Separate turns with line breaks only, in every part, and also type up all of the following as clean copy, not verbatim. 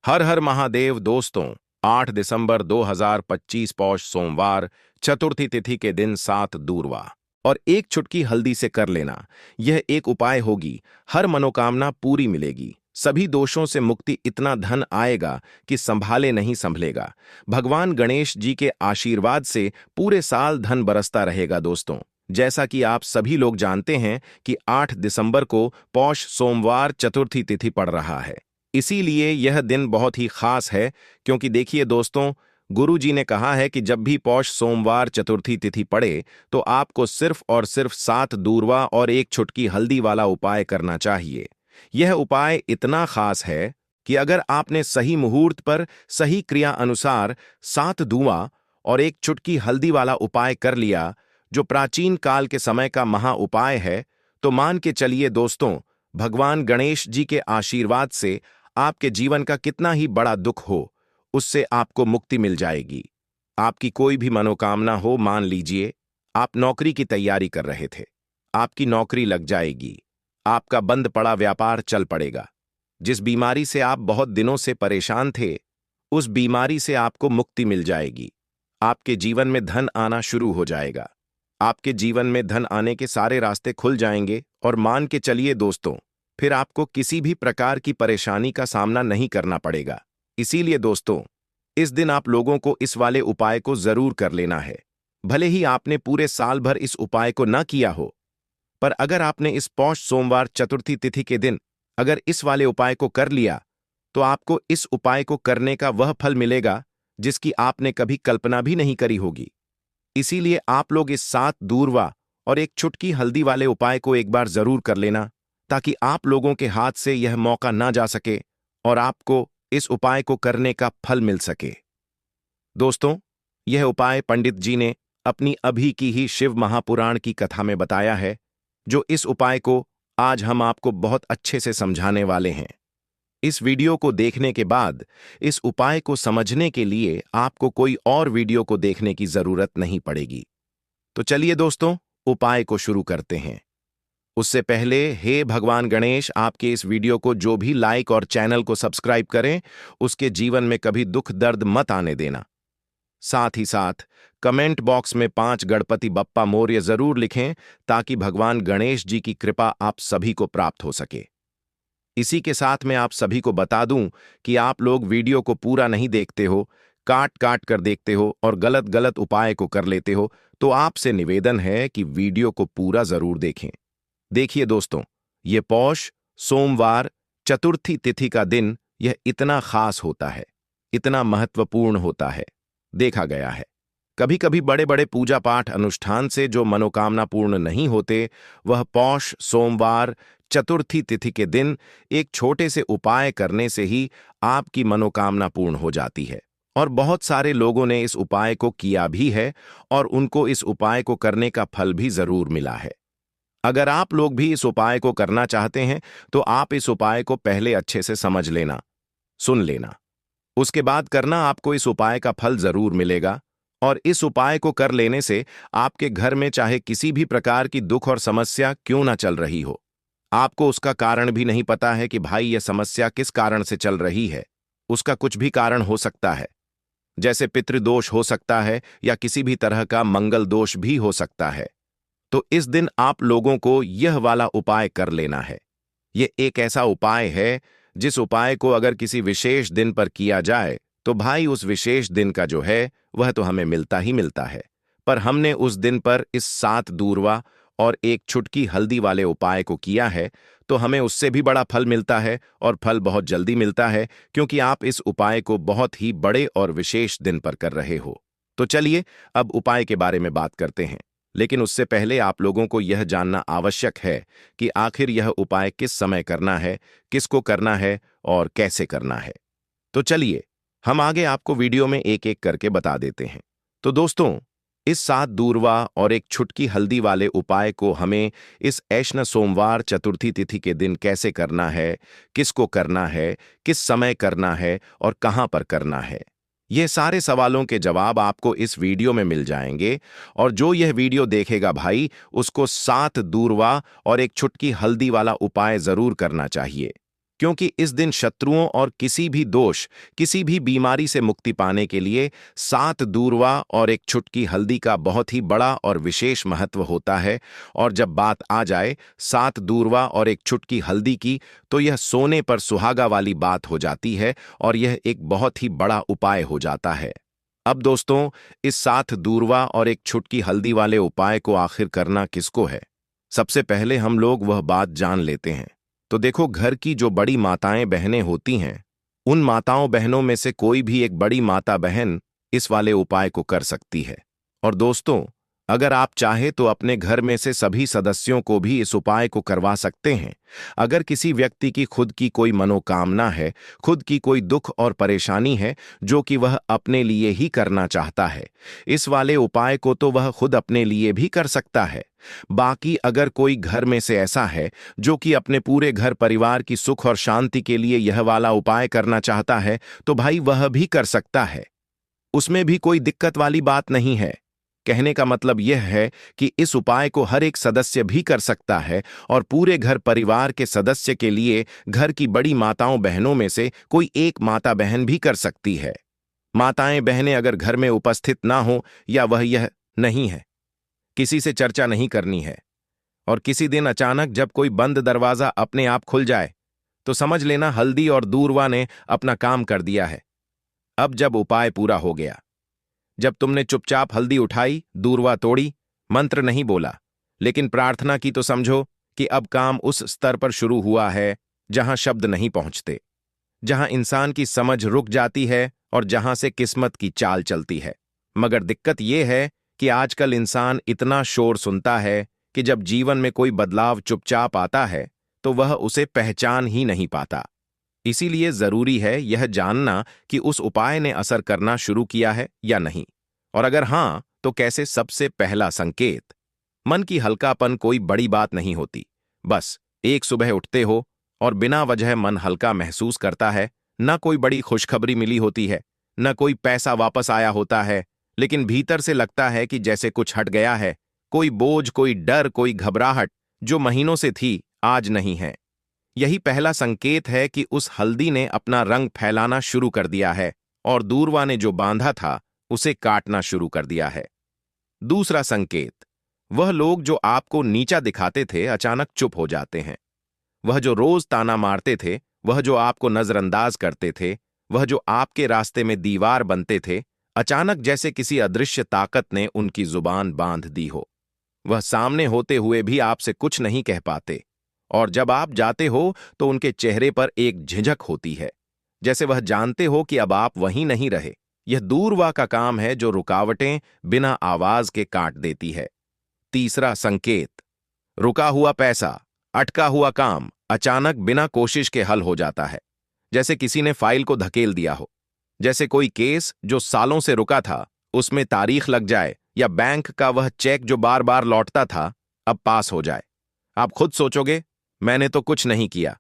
हर हर महादेव दोस्तों। 8 दिसंबर 2025 पौष सोमवार चतुर्थी तिथि के दिन 7 दूरवा और एक चुटकी हल्दी से कर लेना। यह एक उपाय होगी, हर मनोकामना पूरी मिलेगी, सभी दोषों से मुक्ति, इतना धन आएगा कि संभाले नहीं संभलेगा। भगवान गणेश जी के आशीर्वाद से पूरे साल धन बरसता रहेगा दोस्तों। जैसा कि आप सभी लोग जानते हैं कि 8 दिसंबर को पौष सोमवार चतुर्थी तिथि पड़ रहा है, इसीलिए यह दिन बहुत ही खास है। क्योंकि देखिए दोस्तों, गुरु जी ने कहा है कि जब भी पौष सोमवार चतुर्थी तिथि पड़े तो आपको सिर्फ और सिर्फ 7 दूरवा और एक चुटकी हल्दी वाला उपाय करना चाहिए। यह उपाय इतना खास है कि अगर आपने सही मुहूर्त पर सही क्रिया अनुसार 7 दूवा और एक चुटकी हल्दी वाला उपाय कर लिया, जो प्राचीन काल के समय का महा उपाय है, तो मान के चलिए दोस्तों, भगवान गणेश जी के आशीर्वाद से आपके जीवन का कितना ही बड़ा दुख हो, उससे आपको मुक्ति मिल जाएगी। आपकी कोई भी मनोकामना हो, मान लीजिए आप नौकरी की तैयारी कर रहे थे, आपकी नौकरी लग जाएगी, आपका बंद पड़ा व्यापार चल पड़ेगा, जिस बीमारी से आप बहुत दिनों से परेशान थे, उस बीमारी से आपको मुक्ति मिल जाएगी। आपके जीवन में धन आना शुरू हो जाएगा, आपके जीवन में धन आने के सारे रास्ते खुल जाएंगे और मान के चलिए दोस्तों, फिर आपको किसी भी प्रकार की परेशानी का सामना नहीं करना पड़ेगा। इसीलिए दोस्तों, इस दिन आप लोगों को इस वाले उपाय को जरूर कर लेना है। भले ही आपने पूरे साल भर इस उपाय को न किया हो, पर अगर आपने इस पौष सोमवार चतुर्थी तिथि के दिन अगर इस वाले उपाय को कर लिया, तो आपको इस उपाय को करने का वह फल मिलेगा जिसकी आपने कभी कल्पना भी नहीं करी होगी। इसीलिए आप लोग इस 7 दूरवा और एक चुटकी हल्दी वाले उपाय को एक बार जरूर कर लेना, ताकि आप लोगों के हाथ से यह मौका ना जा सके और आपको इस उपाय को करने का फल मिल सके। दोस्तों, यह उपाय पंडित जी ने अपनी अभी की ही शिव महापुराण की कथा में बताया है, जो इस उपाय को आज हम आपको बहुत अच्छे से समझाने वाले हैं। इस वीडियो को देखने के बाद इस उपाय को समझने के लिए आपको कोई और वीडियो को देखने की जरूरत नहीं पड़ेगी। तो चलिए दोस्तों, उपाय को शुरू करते हैं। उससे पहले हे भगवान गणेश, आपके इस वीडियो को जो भी लाइक और चैनल को सब्सक्राइब करें, उसके जीवन में कभी दुख दर्द मत आने देना। साथ ही साथ कमेंट बॉक्स में 5 गणपति बप्पा मोरया जरूर लिखें, ताकि भगवान गणेश जी की कृपा आप सभी को प्राप्त हो सके। इसी के साथ मैं आप सभी को बता दूं कि आप लोग वीडियो को पूरा नहीं देखते हो, काट काट कर देखते हो और गलत गलत उपाय को कर लेते हो, तो आपसे निवेदन है कि वीडियो को पूरा जरूर देखें। देखिए दोस्तों, ये पौष सोमवार चतुर्थी तिथि का दिन यह इतना खास होता है, इतना महत्वपूर्ण होता है। देखा गया है, कभी कभी बड़े बड़े पूजा पाठ अनुष्ठान से जो मनोकामना पूर्ण नहीं होते, वह पौष सोमवार चतुर्थी तिथि के दिन एक छोटे से उपाय करने से ही आपकी मनोकामना पूर्ण हो जाती है। और बहुत सारे लोगों ने इस उपाय को किया भी है और उनको इस उपाय को करने का फल भी जरूर मिला है। अगर आप लोग भी इस उपाय को करना चाहते हैं, तो आप इस उपाय को पहले अच्छे से समझ लेना, सुन लेना, उसके बाद करना, आपको इस उपाय का फल जरूर मिलेगा। और इस उपाय को कर लेने से आपके घर में चाहे किसी भी प्रकार की दुख और समस्या क्यों ना चल रही हो, आपको उसका कारण भी नहीं पता है कि भाई यह समस्या किस कारण से चल रही है, उसका कुछ भी कारण हो सकता है, जैसे पितृदोष हो सकता है या किसी भी तरह का मंगल दोष भी हो सकता है। तो इस दिन आप लोगों को यह वाला उपाय कर लेना है। यह एक ऐसा उपाय है जिस उपाय को अगर किसी विशेष दिन पर किया जाए, तो भाई उस विशेष दिन का जो है वह तो हमें मिलता ही मिलता है। पर हमने उस दिन पर इस 7 दूरवा और एक चुटकी हल्दी वाले उपाय को किया है, तो हमें उससे भी बड़ा फल मिलता है और फल बहुत जल्दी मिलता है, क्योंकि आप इस उपाय को बहुत ही बड़े और विशेष दिन पर कर रहे हो। तो चलिए अब उपाय के बारे में बात करते हैं। लेकिन उससे पहले आप लोगों को यह जानना आवश्यक है कि आखिर यह उपाय किस समय करना है, किसको करना है और कैसे करना है। तो चलिए हम आगे आपको वीडियो में एक एक करके बता देते हैं। तो दोस्तों, इस 7 दूरवा और एक चुटकी हल्दी वाले उपाय को हमें इस ऐश्न सोमवार चतुर्थी तिथि के दिन कैसे करना है, किसको करना है, किस समय करना है और कहां पर करना है, ये सारे सवालों के जवाब आपको इस वीडियो में मिल जाएंगे। और जो यह वीडियो देखेगा भाई, उसको 7 दूरवा और एक चुटकी हल्दी वाला उपाय जरूर करना चाहिए। क्योंकि इस दिन शत्रुओं और किसी भी दोष, किसी भी बीमारी से मुक्ति पाने के लिए 7 दूर्वा और एक चुटकी हल्दी का बहुत ही बड़ा और विशेष महत्व होता है। और जब बात आ जाए 7 दूर्वा और एक चुटकी हल्दी की, तो यह सोने पर सुहागा वाली बात हो जाती है और यह एक बहुत ही बड़ा उपाय हो जाता है। अब दोस्तों, इस 7 दूर्वा और एक चुटकी हल्दी वाले उपाय को आखिर करना किसको है? सबसे पहले हम लोग वह बात जान लेते हैं। तो देखो, घर की जो बड़ी माताएं बहनें होती हैं, उन माताओं बहनों में से कोई भी एक बड़ी माता बहन इस वाले उपाय को कर सकती है। और दोस्तों, अगर आप चाहे तो अपने घर में से सभी सदस्यों को भी इस उपाय को करवा सकते हैं। अगर किसी व्यक्ति की खुद की कोई मनोकामना है, खुद की कोई दुख और परेशानी है जो कि वह अपने लिए ही करना चाहता है, इस वाले उपाय को तो वह खुद अपने लिए भी कर सकता है। बाकी अगर कोई घर में से ऐसा है जो कि अपने पूरे घर परिवार की सुख और शांति के लिए यह वाला उपाय करना चाहता है, तो भाई वह भी कर सकता है। उसमें भी कोई दिक्कत वाली बात नहीं है। कहने का मतलब यह है कि इस उपाय को हर एक सदस्य भी कर सकता है और पूरे घर परिवार के सदस्य के लिए घर की बड़ी माताओं बहनों में से कोई एक माता बहन भी कर सकती है। माताएं बहनें अगर घर में उपस्थित ना हो या वह यह नहीं है, किसी से चर्चा नहीं करनी है, और किसी दिन अचानक जब कोई बंद दरवाजा अपने आप खुल जाए, तो समझ लेना हल्दी और दूर्वा ने अपना काम कर दिया है। अब जब उपाय पूरा हो गया, जब तुमने चुपचाप हल्दी उठाई, दूर्वा तोड़ी, मंत्र नहीं बोला, लेकिन प्रार्थना की, तो समझो कि अब काम उस स्तर पर शुरू हुआ है जहां शब्द नहीं पहुंचते, जहां इंसान की समझ रुक जाती है और जहां से किस्मत की चाल चलती है। मगर दिक्कत यह है कि आजकल इंसान इतना शोर सुनता है कि जब जीवन में कोई बदलाव चुपचाप आता है तो वह उसे पहचान ही नहीं पाता। इसीलिए जरूरी है यह जानना कि उस उपाय ने असर करना शुरू किया है या नहीं, और अगर हां तो कैसे। सबसे पहला संकेत, मन की हल्कापन कोई बड़ी बात नहीं होती। बस एक सुबह उठते हो और बिना वजह मन हल्का महसूस करता है। ना कोई बड़ी खुशखबरी मिली होती है, न कोई पैसा वापस आया होता है, लेकिन भीतर से लगता है कि जैसे कुछ हट गया है। कोई बोझ, कोई डर, कोई घबराहट जो महीनों से थी आज नहीं है। यही पहला संकेत है कि उस हल्दी ने अपना रंग फैलाना शुरू कर दिया है और दूर्वा ने जो बांधा था उसे काटना शुरू कर दिया है। दूसरा संकेत, वह लोग जो आपको नीचा दिखाते थे अचानक चुप हो जाते हैं। वह जो रोज ताना मारते थे, वह जो आपको नजरअंदाज करते थे, वह जो आपके रास्ते में दीवार बनते थे, अचानक जैसे किसी अदृश्य ताकत ने उनकी जुबान बांध दी हो। वह सामने होते हुए भी आपसे कुछ नहीं कह पाते, और जब आप जाते हो तो उनके चेहरे पर एक झिझक होती है, जैसे वह जानते हो कि अब आप वहीं नहीं रहे। यह दूर्वा का काम है जो रुकावटें बिना आवाज के काट देती है। तीसरा संकेत, रुका हुआ पैसा, अटका हुआ काम अचानक बिना कोशिश के हल हो जाता है, जैसे किसी ने फाइल को धकेल दिया हो। जैसे कोई केस जो सालों से रुका था उसमें तारीख लग जाए, या बैंक का वह चेक जो बार बार लौटता था अब पास हो जाए। आप खुद सोचोगे मैंने तो कुछ नहीं किया,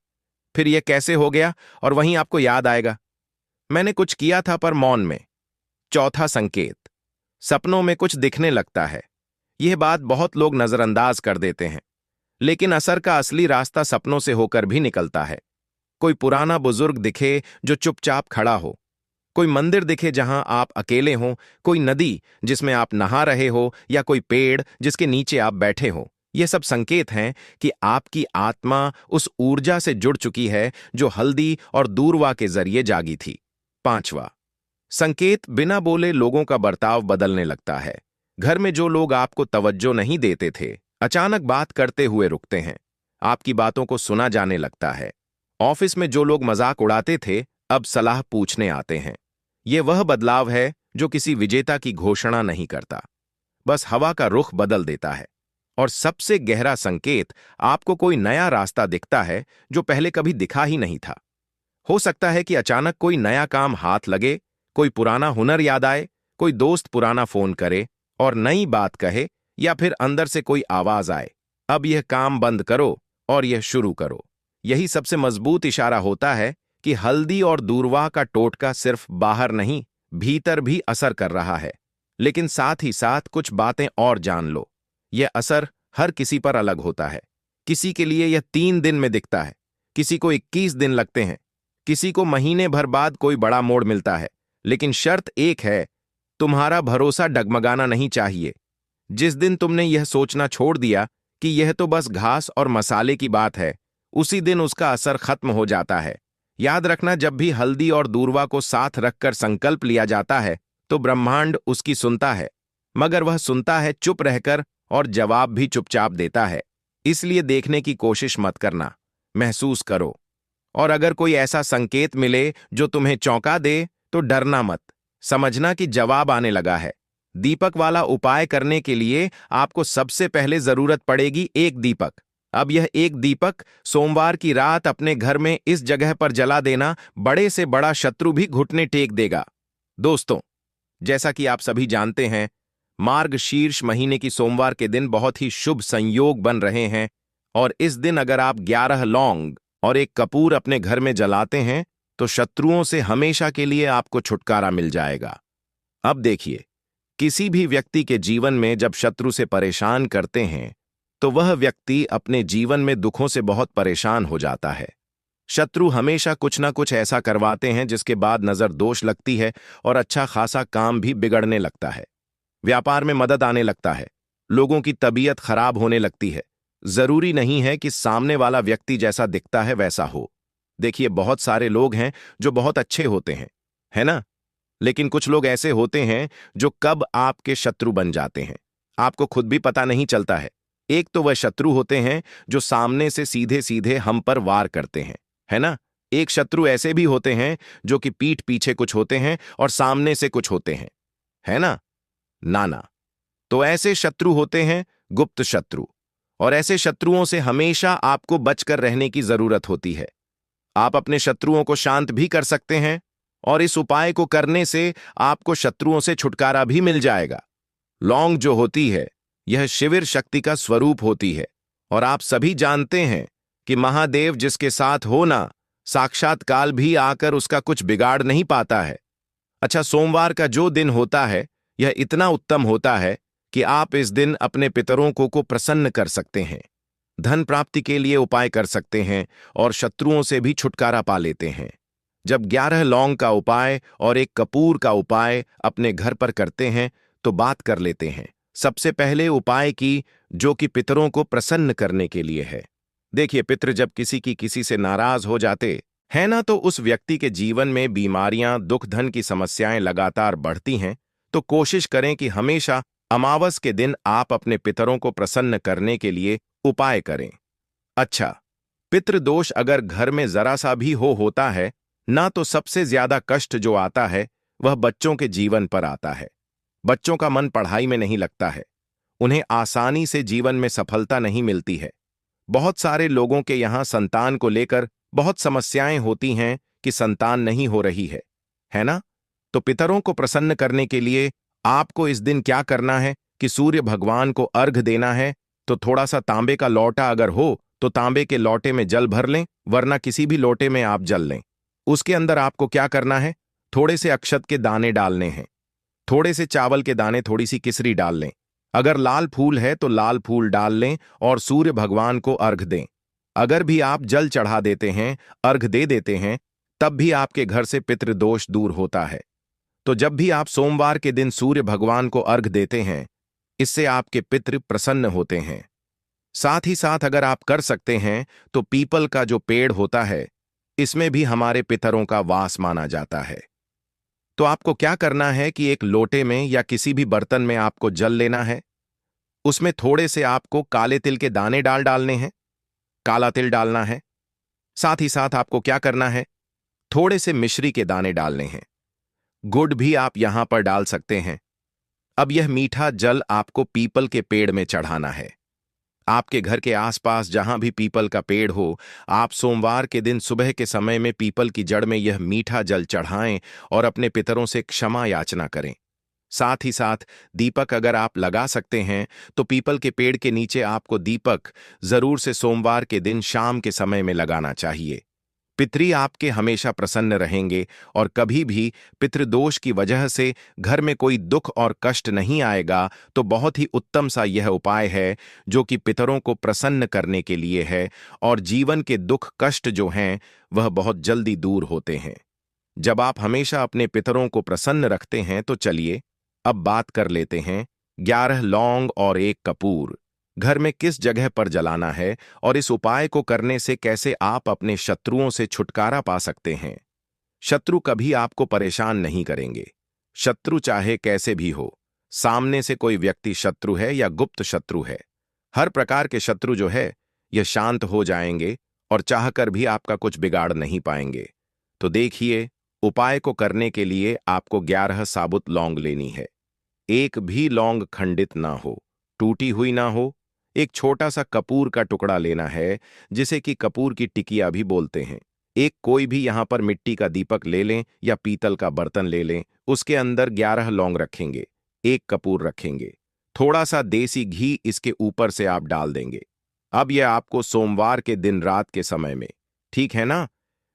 फिर यह कैसे हो गया, और वहीं आपको याद आएगा मैंने कुछ किया था पर मौन में। चौथा संकेत, सपनों में कुछ दिखने लगता है। यह बात बहुत लोग नजरअंदाज कर देते हैं, लेकिन असर का असली रास्ता सपनों से होकर भी निकलता है। कोई पुराना बुजुर्ग दिखे जो चुपचाप खड़ा हो, कोई मंदिर दिखे जहां आप अकेले हों, कोई नदी जिसमें आप नहा रहे हो, या कोई पेड़ जिसके नीचे आप बैठे हो। ये सब संकेत हैं कि आपकी आत्मा उस ऊर्जा से जुड़ चुकी है जो हल्दी और दूर्वा के जरिए जागी थी। पांचवा संकेत, बिना बोले लोगों का बर्ताव बदलने लगता है। घर में जो लोग आपको तवज्जो नहीं देते थे अचानक बात करते हुए रुकते हैं, आपकी बातों को सुना जाने लगता है। ऑफिस में जो लोग मजाक उड़ाते थे अब सलाह पूछने आते हैं। यह वह बदलाव है जो किसी विजेता की घोषणा नहीं करता, बस हवा का रुख बदल देता है। और सबसे गहरा संकेत, आपको कोई नया रास्ता दिखता है जो पहले कभी दिखा ही नहीं था। हो सकता है कि अचानक कोई नया काम हाथ लगे, कोई पुराना हुनर याद आए, कोई दोस्त पुराना फोन करे और नई बात कहे, या फिर अंदर से कोई आवाज आए, अब यह काम बंद करो और यह शुरू करो। यही सबसे मजबूत इशारा होता है कि हल्दी और दूर्वा का टोटका सिर्फ बाहर नहीं, भीतर भी असर कर रहा है। लेकिन साथ ही साथ कुछ बातें और जान लो, यह असर हर किसी पर अलग होता है। किसी के लिए यह 3 दिन में दिखता है, किसी को 21 दिन लगते हैं, किसी को महीने भर बाद कोई बड़ा मोड़ मिलता है। लेकिन शर्त एक है, तुम्हारा भरोसा डगमगाना नहीं चाहिए। जिस दिन तुमने यह सोचना छोड़ दिया कि यह तो बस घास और मसाले की बात है, उसी दिन उसका असर खत्म हो जाता है। याद रखना, जब भी हल्दी और दूर्वा को साथ रखकर संकल्प लिया जाता है तो ब्रह्मांड उसकी सुनता है, मगर वह सुनता है चुप रहकर और जवाब भी चुपचाप देता है। इसलिए देखने की कोशिश मत करना, महसूस करो। और अगर कोई ऐसा संकेत मिले जो तुम्हें चौंका दे तो डरना मत, समझना कि जवाब आने लगा है। दीपक वाला उपाय करने के लिए आपको सबसे पहले जरूरत पड़ेगी एक दीपक। अब यह एक दीपक सोमवार की रात अपने घर में इस जगह पर जला देना, बड़े से बड़ा शत्रु भी घुटने टेक देगा। दोस्तों, जैसा कि आप सभी जानते हैं, मार्गशीर्ष महीने की सोमवार के दिन बहुत ही शुभ संयोग बन रहे हैं, और इस दिन अगर आप 11 लौंग और एक कपूर अपने घर में जलाते हैं तो शत्रुओं से हमेशा के लिए आपको छुटकारा मिल जाएगा। अब देखिए, किसी भी व्यक्ति के जीवन में जब शत्रु से परेशान करते हैं तो वह व्यक्ति अपने जीवन में दुखों से बहुत परेशान हो जाता है। शत्रु हमेशा कुछ ना कुछ ऐसा करवाते हैं जिसके बाद नजर दोष लगती है और अच्छा खासा काम भी बिगड़ने लगता है। व्यापार में मदद आने लगता है, लोगों की तबीयत खराब होने लगती है। जरूरी नहीं है कि सामने वाला व्यक्ति जैसा दिखता है वैसा हो। देखिए, बहुत सारे लोग हैं जो बहुत अच्छे होते हैं, है ना? लेकिन कुछ लोग ऐसे होते हैं जो कब आपके शत्रु बन जाते हैं, आपको खुद भी पता नहीं चलता है। एक तो वह शत्रु होते हैं जो सामने से सीधे सीधे हम पर वार करते हैं, है ना? एक शत्रु ऐसे भी होते हैं जो कि पीठ पीछे कुछ होते हैं और सामने से कुछ होते हैं, है ना? नाना। तो ऐसे शत्रु होते हैं गुप्त शत्रु, और ऐसे शत्रुओं से हमेशा आपको बचकर रहने की जरूरत होती है। आप अपने शत्रुओं को शांत भी कर सकते हैं, और इस उपाय को करने से आपको शत्रुओं से छुटकारा भी मिल जाएगा। लौंग जो होती है, यह शिविर शक्ति का स्वरूप होती है, और आप सभी जानते हैं कि महादेव जिसके साथ हो ना, साक्षात काल भी आकर उसका कुछ बिगाड़ नहीं पाता है। अच्छा, सोमवार का जो दिन होता है यह इतना उत्तम होता है कि आप इस दिन अपने पितरों को प्रसन्न कर सकते हैं, धन प्राप्ति के लिए उपाय कर सकते हैं और शत्रुओं से भी छुटकारा पा लेते हैं। जब 11 लौंग का उपाय और एक कपूर का उपाय अपने घर पर करते हैं तो बात कर लेते हैं सबसे पहले उपाय की, जो कि पितरों को प्रसन्न करने के लिए है। देखिए, पितृ जब किसी से नाराज हो जाते हैं ना, तो उस व्यक्ति के जीवन में बीमारियां, दुख, धन की समस्याएं लगातार बढ़ती हैं। तो कोशिश करें कि हमेशा अमावस के दिन आप अपने पितरों को प्रसन्न करने के लिए उपाय करें। अच्छा, पितृदोष अगर घर में जरा सा भी होता है ना, तो सबसे ज्यादा कष्ट जो आता है वह बच्चों के जीवन पर आता है। बच्चों का मन पढ़ाई में नहीं लगता है, उन्हें आसानी से जीवन में सफलता नहीं मिलती है। बहुत सारे लोगों के यहाँ संतान को लेकर बहुत समस्याएं होती हैं कि संतान नहीं हो रही है ना? तो पितरों को प्रसन्न करने के लिए आपको इस दिन क्या करना है कि सूर्य भगवान को अर्घ देना है। तो थोड़ा सा तांबे का लोटा अगर हो तो तांबे के लोटे में जल भर लें, वरना किसी भी लोटे में आप जल लें। उसके अंदर आपको क्या करना है, थोड़े से अक्षत के दाने डालने हैं, थोड़े से चावल के दाने, थोड़ी सी किसरी डाल लें। अगर लाल फूल है तो लाल फूल डाल लें और सूर्य भगवान को अर्घ दें। अगर भी आप जल चढ़ा देते हैं, अर्घ दे देते हैं, तब भी आपके घर से पितृदोष दूर होता है। तो जब भी आप सोमवार के दिन सूर्य भगवान को अर्घ देते हैं, इससे आपके पितृ प्रसन्न होते हैं। साथ ही साथ अगर आप कर सकते हैं तो पीपल का जो पेड़ होता है, इसमें भी हमारे पितरों का वास माना जाता है। तो आपको क्या करना है कि एक लोटे में या किसी भी बर्तन में आपको जल लेना है, उसमें थोड़े से आपको काले तिल के दाने डालने हैं, काला तिल डालना है। साथ ही साथ आपको क्या करना है, थोड़े से मिश्री के दाने डालने हैं, गुड़ भी आप यहां पर डाल सकते हैं। अब यह मीठा जल आपको पीपल के पेड़ में चढ़ाना है। आपके घर के आसपास जहां भी पीपल का पेड़ हो, आप सोमवार के दिन सुबह के समय में पीपल की जड़ में यह मीठा जल चढ़ाएं और अपने पितरों से क्षमा याचना करें। साथ ही साथ दीपक अगर आप लगा सकते हैं तो पीपल के पेड़ के नीचे आपको दीपक जरूर से सोमवार के दिन शाम के समय में लगाना चाहिए। पितरी आपके हमेशा प्रसन्न रहेंगे और कभी भी पितृदोष की वजह से घर में कोई दुख और कष्ट नहीं आएगा। तो बहुत ही उत्तम सा यह उपाय है जो कि पितरों को प्रसन्न करने के लिए है और जीवन के दुख कष्ट जो हैं वह बहुत जल्दी दूर होते हैं जब आप हमेशा अपने पितरों को प्रसन्न रखते हैं। तो चलिए अब बात कर लेते हैं 11 लौंग और 1 कपूर घर में किस जगह पर जलाना है और इस उपाय को करने से कैसे आप अपने शत्रुओं से छुटकारा पा सकते हैं। शत्रु कभी आपको परेशान नहीं करेंगे। शत्रु चाहे कैसे भी हो, सामने से कोई व्यक्ति शत्रु है या गुप्त शत्रु है, हर प्रकार के शत्रु जो है यह शांत हो जाएंगे और चाहकर भी आपका कुछ बिगाड़ नहीं पाएंगे। तो देखिए, उपाय को करने के लिए आपको 11 साबुत लौंग लेनी है। एक भी लौंग खंडित ना हो, टूटी हुई ना हो। एक छोटा सा कपूर का टुकड़ा लेना है, जिसे कि कपूर की टिकिया भी बोलते हैं। एक कोई भी यहां पर मिट्टी का दीपक ले लें या पीतल का बर्तन ले लें। उसके अंदर 11 लौंग रखेंगे, एक कपूर रखेंगे, थोड़ा सा देसी घी इसके ऊपर से आप डाल देंगे। अब यह आपको सोमवार के दिन रात के समय में, ठीक है ना,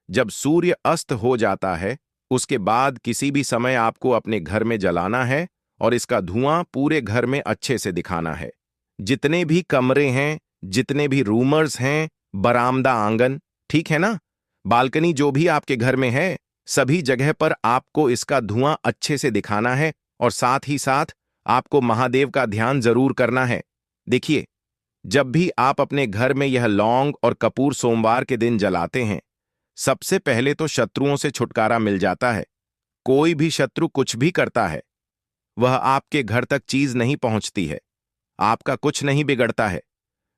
जब सूर्य अस्त हो जाता है उसके बाद किसी भी समय आपको अपने घर में जलाना है और इसका धुआं पूरे घर में अच्छे से दिखाना है। जितने भी कमरे हैं, जितने भी रूमर्स हैं, बरामदा आंगन, ठीक है ना, बालकनी जो भी आपके घर में है, सभी जगह पर आपको इसका धुआं अच्छे से दिखाना है और साथ ही साथ आपको महादेव का ध्यान जरूर करना है। देखिए, जब भी आप अपने घर में यह लौंग और कपूर सोमवार के दिन जलाते हैं, सबसे पहले तो शत्रुओं से छुटकारा मिल जाता है। कोई भी शत्रु कुछ भी करता है, वह आपके घर तक चीज नहीं पहुंचती है, आपका कुछ नहीं बिगड़ता है।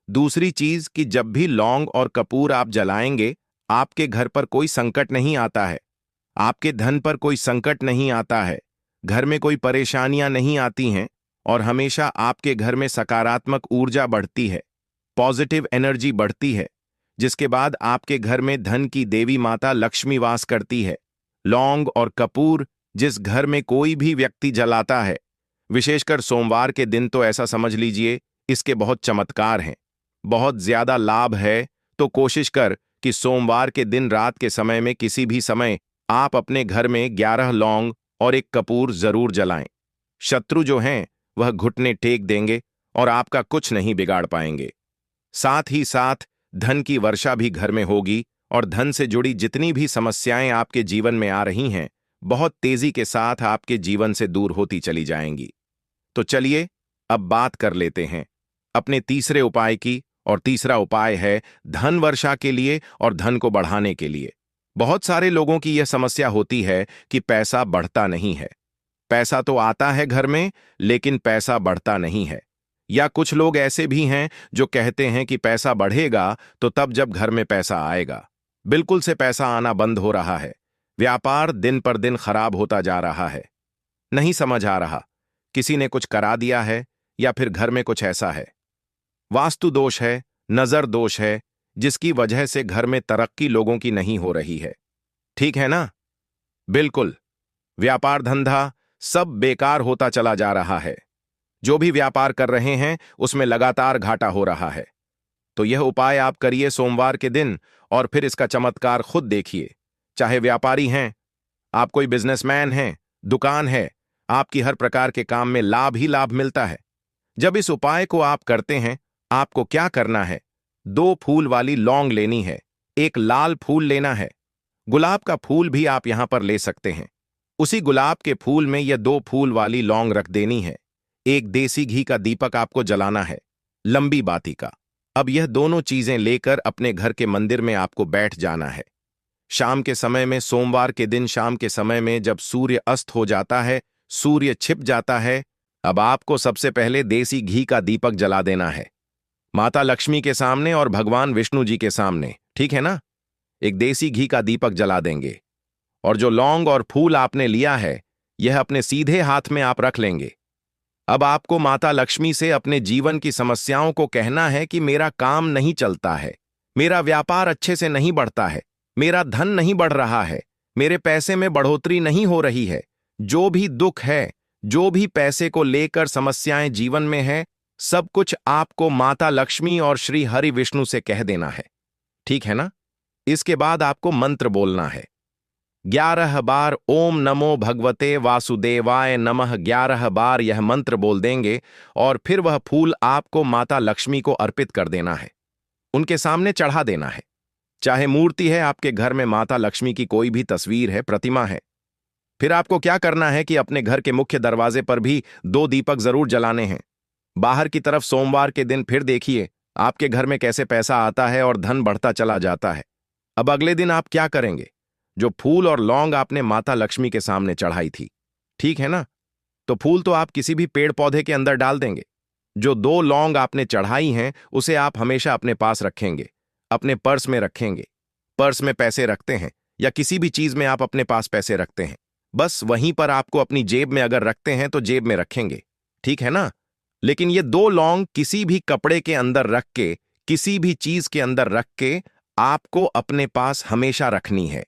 दूसरी चीज कि जब भी लौंग और कपूर आप जलाएंगे, आपके घर पर कोई संकट नहीं आता है, आपके धन पर कोई संकट नहीं आता है, घर में कोई परेशानियां नहीं आती हैं और हमेशा आपके घर में सकारात्मक ऊर्जा बढ़ती है, पॉजिटिव एनर्जी बढ़ती है, जिसके बाद आपके घर में धन की देवी माता लक्ष्मी वास करती है। लौंग और कपूर जिस घर में कोई भी व्यक्ति जलाता है, विशेषकर सोमवार के दिन, तो ऐसा समझ लीजिए इसके बहुत चमत्कार हैं, बहुत ज्यादा लाभ है। तो कोशिश कर कि सोमवार के दिन रात के समय में किसी भी समय आप अपने घर में 11 लौंग और 1 कपूर जरूर जलाएं। शत्रु जो हैं वह घुटने टेक देंगे और आपका कुछ नहीं बिगाड़ पाएंगे। साथ ही साथ धन की वर्षा भी घर में होगी और धन से जुड़ी जितनी भी समस्याएं आपके जीवन में आ रही हैं, बहुत तेजी के साथ आपके जीवन से दूर होती चली जाएंगी। तो चलिए अब बात कर लेते हैं अपने तीसरे उपाय की, और तीसरा उपाय है धन वर्षा के लिए और धन को बढ़ाने के लिए। बहुत सारे लोगों की यह समस्या होती है कि पैसा बढ़ता नहीं है। पैसा तो आता है घर में, लेकिन पैसा बढ़ता नहीं है। या कुछ लोग ऐसे भी हैं जो कहते हैं कि पैसा बढ़ेगा तो तब जब घर में पैसा आएगा। बिल्कुल से पैसा आना बंद हो रहा है, व्यापार दिन पर दिन खराब होता जा रहा है। नहीं समझ आ रहा, किसी ने कुछ करा दिया है या फिर घर में कुछ ऐसा है, वास्तु दोष है, नजर दोष है, जिसकी वजह से घर में तरक्की लोगों की नहीं हो रही है। ठीक है ना? बिल्कुल, व्यापार धंधा सब बेकार होता चला जा रहा है। जो भी व्यापार कर रहे हैं उसमें लगातार घाटा हो रहा है। तो यह उपाय आप करिए सोमवार के दिन और फिर इसका चमत्कार खुद देखिए। चाहे व्यापारी हैं, आप कोई बिजनेसमैन हैं, दुकान है, आपकी हर प्रकार के काम में लाभ ही लाभ मिलता है। जब इस उपाय को आप करते हैं, आपको क्या करना है, 2 फूल वाली लौंग लेनी है, 1 लाल फूल लेना है, गुलाब का फूल भी आप यहां पर ले सकते हैं। उसी गुलाब के फूल में यह 2 फूल वाली लौंग रख देनी है। 1 देसी घी का दीपक आपको जलाना है, लंबी बाती का। अब यह दोनों चीजें लेकर अपने घर के मंदिर में आपको बैठ जाना है। शाम के समय में, सोमवार के दिन शाम के समय में जब सूर्य अस्त हो जाता है, सूर्य छिप जाता है, अब आपको सबसे पहले देसी घी का दीपक जला देना है, माता लक्ष्मी के सामने और भगवान विष्णु जी के सामने। ठीक है ना? एक देसी घी का दीपक जला देंगे और जो लौंग और फूल आपने लिया है, यह अपने सीधे हाथ में आप रख लेंगे। अब आपको माता लक्ष्मी से अपने जीवन की समस्याओं को कहना है कि मेरा काम नहीं चलता है, मेरा व्यापार अच्छे से नहीं बढ़ता है, मेरा धन नहीं बढ़ रहा है, मेरे पैसे में बढ़ोतरी नहीं हो रही है। जो भी दुख है, जो भी पैसे को लेकर समस्याएं जीवन में है, सब कुछ आपको माता लक्ष्मी और श्री हरि विष्णु से कह देना है। ठीक है ना? इसके बाद आपको मंत्र बोलना है। 11 बार ओम नमो भगवते वासुदेवाय नमः 11 बार यह मंत्र बोल देंगे और फिर वह फूल आपको माता लक्ष्मी को अर्पित कर देना है, उनके सामने चढ़ा देना है। चाहे मूर्ति है आपके घर में, माता लक्ष्मी की कोई भी तस्वीर है, प्रतिमा है। फिर आपको क्या करना है कि अपने घर के मुख्य दरवाजे पर भी 2 दीपक जरूर जलाने हैं। बाहर की तरफ सोमवार के दिन फिर देखिए आपके घर में कैसे पैसा आता है और धन बढ़ता चला जाता है। अब अगले दिन आप क्या करेंगे? जो फूल और लौंग आपने माता लक्ष्मी के सामने चढ़ाई थी, ठीक है ना, तो फूल तो आप किसी भी पेड़ पौधे के अंदर डाल देंगे। जो 2 लौंग आपने चढ़ाई हैं उसे आप हमेशा अपने पास रखेंगे, अपने पर्स में रखेंगे। पर्स में पैसे रखते हैं या किसी भी चीज में आप अपने पास पैसे रखते हैं, बस वहीं पर आपको अपनी जेब में अगर रखते हैं तो जेब में रखेंगे, ठीक है ना। लेकिन ये 2 लौंग किसी भी कपड़े के अंदर रख के, किसी भी चीज के अंदर रख के आपको अपने पास हमेशा रखनी है।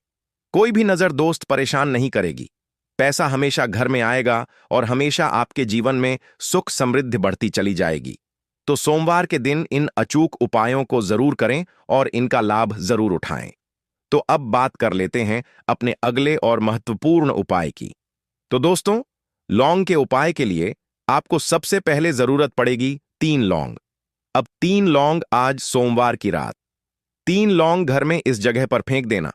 कोई भी नजर दोस्त परेशान नहीं करेगी। पैसा हमेशा घर में आएगा और हमेशा आपके जीवन में सुख समृद्धि बढ़ती चली जाएगी। तो सोमवार के दिन इन अचूक उपायों को जरूर करें और इनका लाभ जरूर उठाएं। तो अब बात कर लेते हैं अपने अगले और महत्वपूर्ण उपाय की। तो दोस्तों, लौंग के उपाय के लिए आपको सबसे पहले जरूरत पड़ेगी 3 लौंग। अब 3 लौंग आज सोमवार की रात 3 लौंग घर में इस जगह पर फेंक देना।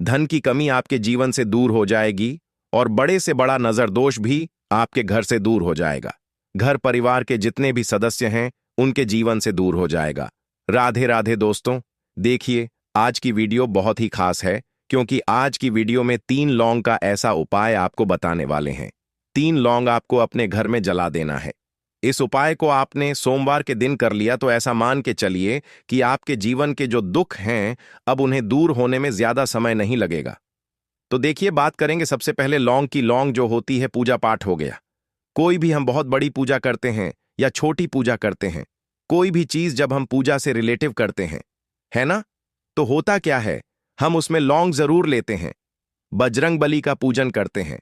धन की कमी आपके जीवन से दूर हो जाएगी और बड़े से बड़ा नजर दोष भी आपके घर से दूर हो जाएगा। घर परिवार के जितने भी सदस्य हैं उनके जीवन से दूर हो जाएगा। राधे राधे दोस्तों। देखिए, आज की वीडियो बहुत ही खास है क्योंकि आज की वीडियो में 3 लौंग का ऐसा उपाय आपको बताने वाले हैं। 3 लौंग आपको अपने घर में जला देना है। इस उपाय को आपने सोमवार के दिन कर लिया तो ऐसा मान के चलिए कि आपके जीवन के जो दुख हैं अब उन्हें दूर होने में ज्यादा समय नहीं लगेगा। तो देखिए, बात करेंगे सबसे पहले लौंग की। लौंग जो होती है पूजा पाठ हो गया। कोई भी हम बहुत बड़ी पूजा करते हैं या छोटी पूजा करते हैं, कोई भी चीज जब हम पूजा से रिलेटिव करते हैं, है ना, तो होता क्या है, हम उसमें लौंग जरूर लेते हैं। बजरंग बली का पूजन करते हैं,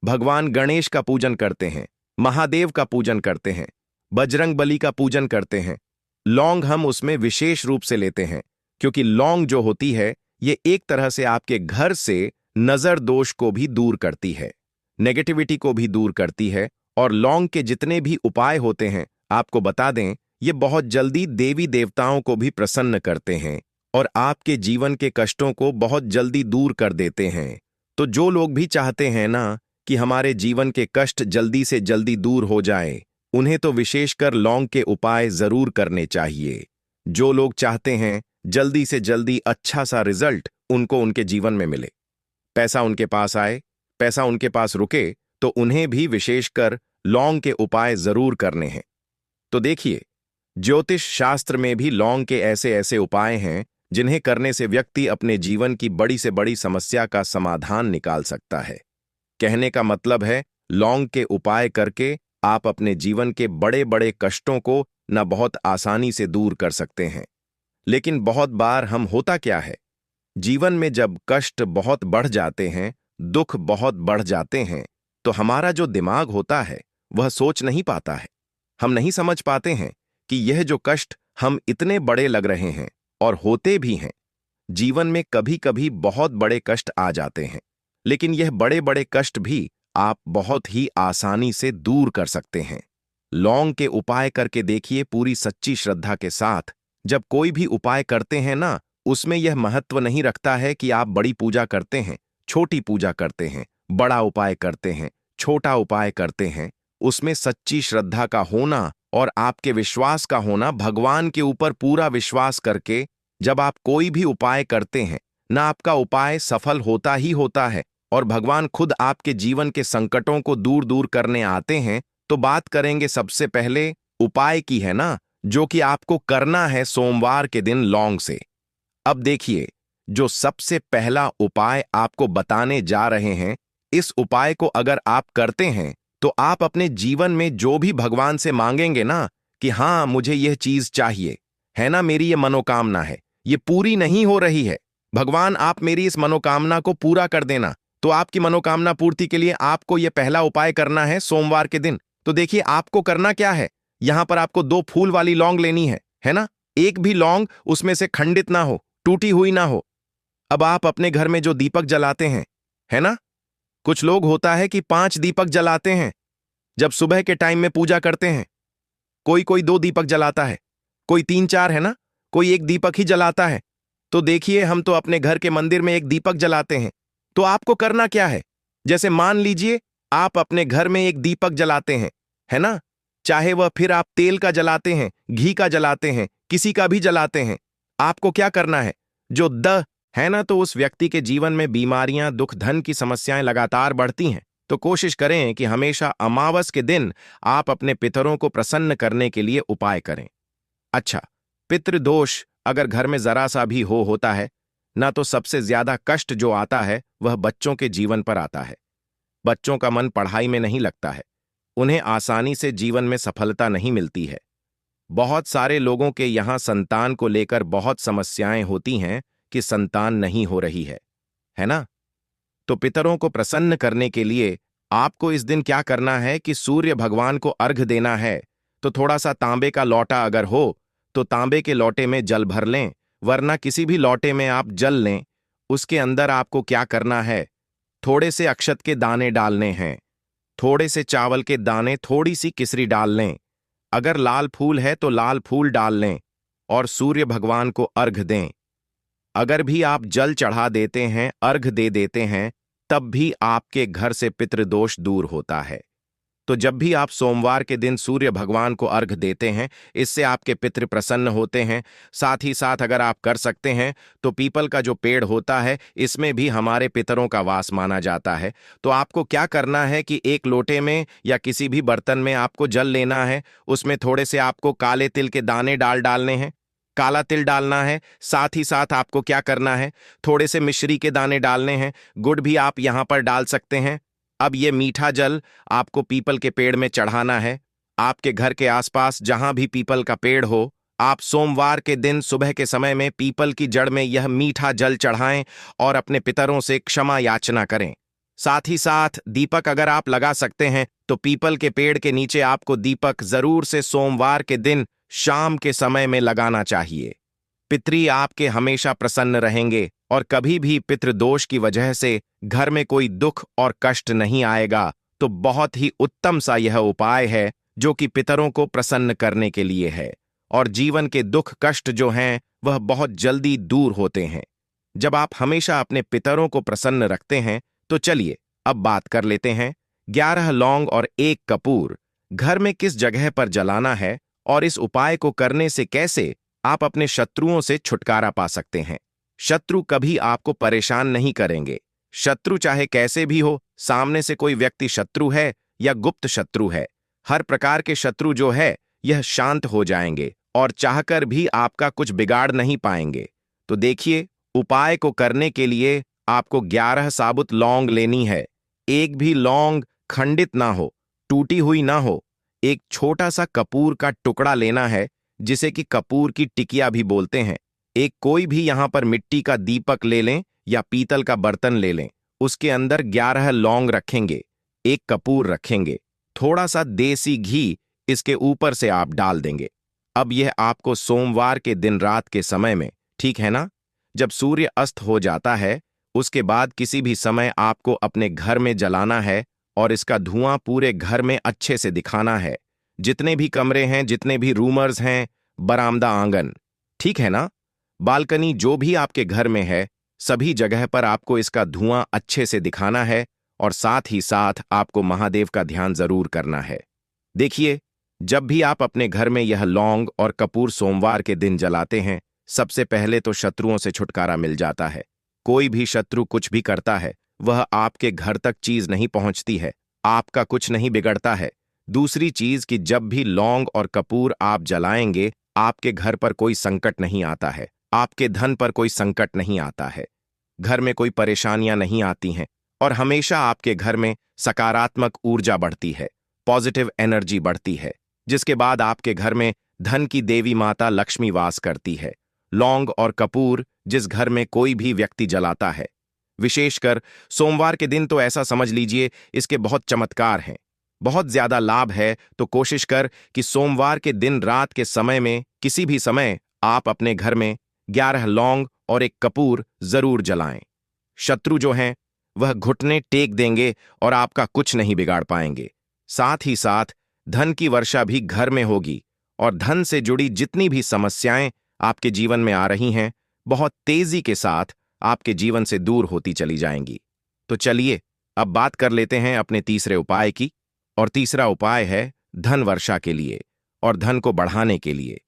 भगवान गणेश का पूजन करते हैं, महादेव का पूजन करते हैं, बजरंग बली का पूजन करते हैं। लौंग हम उसमें विशेष रूप से लेते हैं क्योंकि लौंग जो होती है ये एक तरह से आपके घर से नजर दोष को भी दूर करती है, नेगेटिविटी को भी दूर करती है। और लौंग के जितने भी उपाय होते हैं आपको बता दें, ये बहुत जल्दी देवी देवताओं को भी प्रसन्न करते हैं और आपके जीवन के कष्टों को बहुत जल्दी दूर कर देते हैं। तो जो लोग भी चाहते हैं ना कि हमारे जीवन के कष्ट जल्दी से जल्दी दूर हो जाए, उन्हें तो विशेषकर लौंग के उपाय जरूर करने चाहिए। जो लोग चाहते हैं जल्दी से जल्दी अच्छा सा रिजल्ट उनको उनके जीवन में मिले, पैसा उनके पास आए, पैसा उनके पास रुके, तो उन्हें भी विशेषकर लौंग के उपाय जरूर करने हैं। तो देखिए, ज्योतिष शास्त्र में भी लौंग के ऐसे ऐसे उपाय हैं जिन्हें करने से व्यक्ति अपने जीवन की बड़ी से बड़ी समस्या का समाधान निकाल सकता है। कहने का मतलब है, लौंग के उपाय करके आप अपने जीवन के बड़े बड़े कष्टों को न बहुत आसानी से दूर कर सकते हैं। लेकिन बहुत बार हम होता क्या है, जीवन में जब कष्ट बहुत बढ़ जाते हैं, दुख बहुत बढ़ जाते हैं, तो हमारा जो दिमाग होता है वह सोच नहीं पाता है। हम नहीं समझ पाते हैं कि यह जो कष्ट हम इतने बड़े लग रहे हैं और होते भी हैं। जीवन में कभी कभी बहुत बड़े कष्ट आ जाते हैं, लेकिन यह बड़े बड़े कष्ट भी आप बहुत ही आसानी से दूर कर सकते हैं। लौंग के उपाय करके देखिए पूरी सच्ची श्रद्धा के साथ। जब कोई भी उपाय करते हैं ना, उसमें यह महत्व नहीं रखता है कि आप बड़ी पूजा करते हैं, छोटी पूजा करते हैं, बड़ा उपाय करते हैं, छोटा उपाय करते हैं। उसमें सच्ची श्रद्धा का होना और आपके विश्वास का होना, भगवान के ऊपर पूरा विश्वास करके जब आप कोई भी उपाय करते हैं ना, आपका उपाय सफल होता ही होता है और भगवान खुद आपके जीवन के संकटों को दूर दूर करने आते हैं। तो बात करेंगे सबसे पहले उपाय की, है ना, जो कि आपको करना है सोमवार के दिन लौंग से। अब देखिए, जो सबसे पहला उपाय आपको बताने जा रहे हैं, इस उपाय को अगर आप करते हैं तो आप अपने जीवन में जो भी भगवान से मांगेंगे ना कि हाँ मुझे यह चीज चाहिए, है ना, मेरी ये मनोकामना है, ये पूरी नहीं हो रही है, भगवान आप मेरी इस मनोकामना को पूरा कर देना। तो आपकी मनोकामना पूर्ति के लिए आपको यह पहला उपाय करना है सोमवार के दिन। तो देखिए, आपको करना क्या है, यहां पर आपको 2 फूल वाली लौंग लेनी है ना। एक भी लौंग उसमें से खंडित ना हो, टूटी हुई ना हो। अब आप अपने घर में जो दीपक जलाते हैं, है ना? कुछ लोग होता है कि 5 दीपक जलाते हैं जब सुबह के टाइम में पूजा करते हैं। कोई कोई 2 दीपक जलाता है, कोई 3-4, है ना? कोई 1 दीपक ही जलाता है। तो देखिए, हम तो अपने घर के मंदिर में 1 दीपक जलाते हैं। तो आपको करना क्या है? जैसे मान लीजिए आप अपने घर में 1 दीपक जलाते हैं, है ना? चाहे वह फिर आप तेल का जलाते हैं, घी का जलाते हैं, किसी का भी जलाते हैं। आपको क्या करना है? जो द है ना, तो उस व्यक्ति के जीवन में बीमारियां, दुख, धन की समस्याएं लगातार बढ़ती हैं। तो कोशिश करें कि हमेशा अमावस के दिन आप अपने पितरों को प्रसन्न करने के लिए उपाय करें। अच्छा, पितृदोष अगर घर में जरा सा भी होता है ना, तो सबसे ज्यादा कष्ट जो आता है वह बच्चों के जीवन पर आता है। बच्चों का मन पढ़ाई में नहीं लगता है, उन्हें आसानी से जीवन में सफलता नहीं मिलती है। बहुत सारे लोगों के यहाँ संतान को लेकर बहुत समस्याएं होती हैं कि संतान नहीं हो रही है ना? तो पितरों को प्रसन्न करने के लिए आपको इस दिन क्या करना है कि सूर्य भगवान को अर्घ देना है। तो थोड़ा सा तांबे का लौटा अगर हो तो तांबे के लौटे में जल भर लें, वरना किसी भी लौटे में आप जल लें। उसके अंदर आपको क्या करना है? थोड़े से अक्षत के दाने डालने हैं, थोड़े से चावल के दाने, थोड़ी सी किसरी डाल लें। अगर लाल फूल है तो लाल फूल डाल लें और सूर्य भगवान को अर्घ दें। अगर भी आप जल चढ़ा देते हैं, अर्घ दे देते हैं, तब भी आपके घर से पितृदोष दूर होता है। तो जब भी आप सोमवार के दिन सूर्य भगवान को अर्घ देते हैं, इससे आपके पितृ प्रसन्न होते हैं। साथ ही साथ अगर आप कर सकते हैं तो पीपल का जो पेड़ होता है, इसमें भी हमारे पितरों का वास माना जाता है। तो आपको क्या करना है कि एक लोटे में या किसी भी बर्तन में आपको जल लेना है, उसमें थोड़े से आपको काले तिल के दाने डालने हैं, काला तिल डालना है। साथ ही साथ आपको क्या करना है? थोड़े से मिश्री के दाने डालने हैं, गुड़ भी आप यहां पर डाल सकते हैं। अब ये मीठा जल आपको पीपल के पेड़ में चढ़ाना है। आपके घर के आसपास जहां भी पीपल का पेड़ हो, आप सोमवार के दिन सुबह के समय में पीपल की जड़ में यह मीठा जल चढ़ाएं और अपने पितरों से क्षमा याचना करें। साथ ही साथ दीपक अगर आप लगा सकते हैं तो पीपल के पेड़ के नीचे आपको दीपक जरूर से सोमवार के दिन शाम के समय में लगाना चाहिए। पितरी आपके हमेशा प्रसन्न रहेंगे और कभी भी पितृदोष की वजह से घर में कोई दुख और कष्ट नहीं आएगा। तो बहुत ही उत्तम सा यह उपाय है जो कि पितरों को प्रसन्न करने के लिए है, और जीवन के दुख कष्ट जो हैं वह बहुत जल्दी दूर होते हैं जब आप हमेशा अपने पितरों को प्रसन्न रखते हैं। तो चलिए अब बात कर लेते हैं 11 लौंग और 1 कपूर घर में किस जगह पर जलाना है, और इस उपाय को करने से कैसे आप अपने शत्रुओं से छुटकारा पा सकते हैं। शत्रु कभी आपको परेशान नहीं करेंगे। शत्रु चाहे कैसे भी हो, सामने से कोई व्यक्ति शत्रु है या गुप्त शत्रु है, हर प्रकार के शत्रु जो है यह शांत हो जाएंगे और चाहकर भी आपका कुछ बिगाड़ नहीं पाएंगे। तो देखिए, उपाय को करने के लिए आपको 11 साबुत लौंग लेनी है। एक भी लौंग खंडित ना हो, टूटी हुई ना हो। एक छोटा सा कपूर का टुकड़ा लेना है, जिसे कि कपूर की टिकिया भी बोलते हैं। एक कोई भी यहां पर मिट्टी का दीपक ले लें या पीतल का बर्तन ले लें। उसके अंदर 11 लौंग रखेंगे, 1 कपूर रखेंगे, थोड़ा सा देसी घी इसके ऊपर से आप डाल देंगे। अब यह आपको सोमवार के दिन रात के समय में, ठीक है ना, जब सूर्य अस्त हो जाता है, उसके बाद किसी भी समय आपको अपने घर में जलाना है और इसका धुआं पूरे घर में अच्छे से दिखाना है। जितने भी कमरे हैं, जितने भी रूमर्स हैं, बरामदा, आंगन, ठीक है ना, बालकनी, जो भी आपके घर में है, सभी जगह पर आपको इसका धुआं अच्छे से दिखाना है। और साथ ही साथ आपको महादेव का ध्यान जरूर करना है। देखिए, जब भी आप अपने घर में यह लौंग और कपूर सोमवार के दिन जलाते हैं, सबसे पहले तो शत्रुओं से छुटकारा मिल जाता है। कोई भी शत्रु कुछ भी करता है, वह आपके घर तक चीज नहीं पहुंचती है, आपका कुछ नहीं बिगड़ता है। दूसरी चीज कि जब भी लौंग और कपूर आप जलाएंगे, आपके घर पर कोई संकट नहीं आता है, आपके धन पर कोई संकट नहीं आता है, घर में कोई परेशानियां नहीं आती हैं, और हमेशा आपके घर में सकारात्मक ऊर्जा बढ़ती है, पॉजिटिव एनर्जी बढ़ती है, जिसके बाद आपके घर में धन की देवी माता लक्ष्मी वास करती है। लौंग और कपूर जिस घर में कोई भी व्यक्ति जलाता है, विशेषकर सोमवार के दिन, तो ऐसा समझ लीजिए इसके बहुत चमत्कार हैं, बहुत ज्यादा लाभ है। तो कोशिश कर कि सोमवार के दिन रात के समय में, किसी भी समय, आप अपने घर में 11 लौंग और एक कपूर जरूर जलाएं। शत्रु जो हैं वह घुटने टेक देंगे और आपका कुछ नहीं बिगाड़ पाएंगे। साथ ही साथ धन की वर्षा भी घर में होगी और धन से जुड़ी जितनी भी समस्याएं आपके जीवन में आ रही हैं बहुत तेजी के साथ आपके जीवन से दूर होती चली जाएंगी। तो चलिए अब बात कर लेते हैं अपने तीसरे उपाय की। और तीसरा उपाय है धन वर्षा के लिए और धन को बढ़ाने के लिए।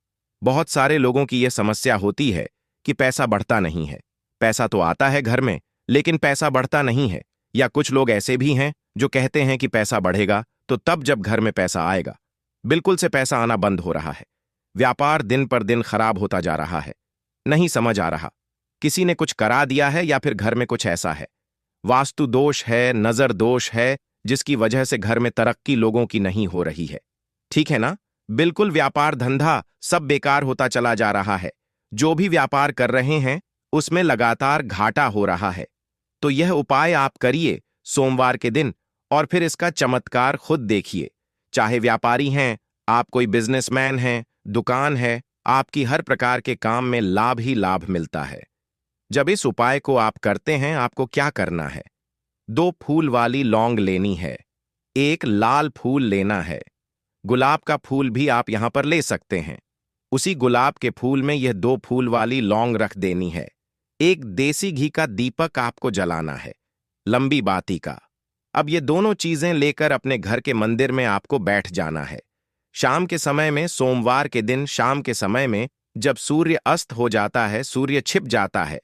बहुत सारे लोगों की यह समस्या होती है कि पैसा बढ़ता नहीं है। पैसा तो आता है घर में लेकिन पैसा बढ़ता नहीं है। या कुछ लोग ऐसे भी हैं जो कहते हैं कि पैसा बढ़ेगा तो तब जब घर में पैसा आएगा। बिल्कुल से पैसा आना बंद हो रहा है। व्यापार दिन पर दिन खराब होता जा रहा है। नहीं समझ आ रहा, किसी ने कुछ करा दिया है या फिर घर में कुछ ऐसा है, वास्तु दोष है, नजर दोष है, जिसकी वजह से घर में तरक्की लोगों की नहीं हो रही है। ठीक है ना? बिल्कुल व्यापार धंधा सब बेकार होता चला जा रहा है। जो भी व्यापार कर रहे हैं उसमें लगातार घाटा हो रहा है। तो यह उपाय आप करिए सोमवार के दिन और फिर इसका चमत्कार खुद देखिए। चाहे व्यापारी हैं, आप कोई बिजनेसमैन हैं, दुकान है, आपकी हर प्रकार के काम में लाभ ही लाभ मिलता है। जब इस उपाय को आप करते हैं आपको क्या करना है? 2 फूल वाली लौंग लेनी है, एक लाल फूल लेना है। गुलाब का फूल भी आप यहां पर ले सकते हैं। उसी गुलाब के फूल में यह 2 फूल वाली लौंग रख देनी है। एक देसी घी का दीपक आपको जलाना है, लंबी बाती का। अब ये दोनों चीजें लेकर अपने घर के मंदिर में आपको बैठ जाना है। शाम के समय में, सोमवार के दिन शाम के समय में, जब सूर्य अस्त हो जाता है, सूर्य छिप जाता है,